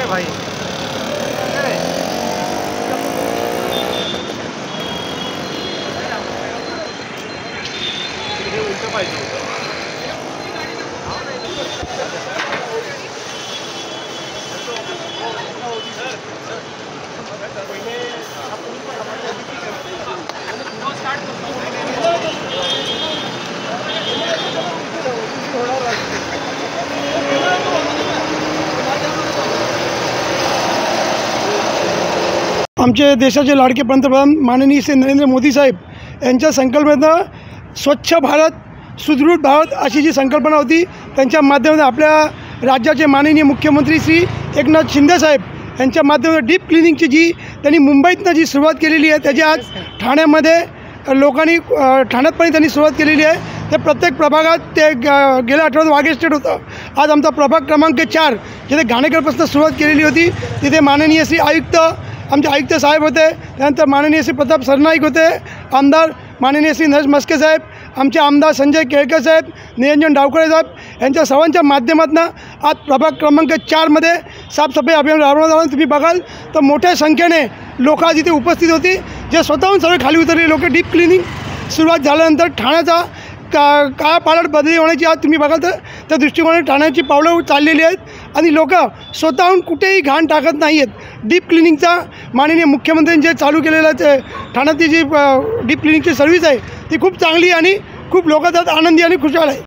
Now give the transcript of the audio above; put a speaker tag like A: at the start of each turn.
A: भाई उलट पाहिजे
B: आमचे देशाचे लाडके पंतप्रधान माननीय श्री नरेंद्र मोदी साहेब यांच्या संकल्पनेनं स्वच्छ भारत सुदृढ भारत अशी जी संकल्पना होती त्यांच्या माध्यमातून आपल्या राज्याचे माननीय मुख्यमंत्री श्री एकनाथ शिंदे साहेब यांच्या माध्यमातून डीप क्लिनिंगची जी त्यांनी मुंबईतनं जी सुरुवात केलेली आहे त्याची आज ठाण्यामध्ये लोकांनी ठाण्यातपणे त्यांनी सुरुवात केलेली आहे। ते प्रत्येक प्रभागात ते गेल्या आठवड्यात वाघे स्टेट होतं। आज आमचा प्रभाग क्रमांक 4 जिथे घाणेकरपासून सुरुवात केलेली होती तिथे माननीय श्री आयुक्त आमचे आयुक्त साहेब होते, त्यानंतर माननीय श्री प्रताप सरनाईक होते, आमदार माननीय श्री नरेश मस्के साहेब, आमचे आमदार संजय केळकर साहेब, निरंजन डावखरे साहेब यांच्या सर्वांच्या माध्यमातून आज प्रभाग क्रमांक 4मध्ये साफसफाई अभियान राबवण्यात आलं। तुम्ही बघाल तर मोठ्या संख्येने लोक आज इथे उपस्थित होती, जे स्वतःहून सगळे खाली उतरले लोक। डीप क्लिनिंग सुरुवात झाल्यानंतर ठाण्याचा काळा पालट बदली होण्याची आज तुम्ही बघाल तर त्या दृष्टिकोनाने ठाण्याची पावलं चाललेली आहेत आणि लोक स्वतःहून कुठेही घाण टाकत नाही आहेत। डीप क्लिनिंगचा माननीय मुख्यमंत्र्यांनी जे चालू केलेलं ते ठाण्याची जी डीप क्लिनिंगची सर्व्हिस आहे ती खूप चांगली आणि खूप लोक त्यात आनंदी आणि खुशाल आहे।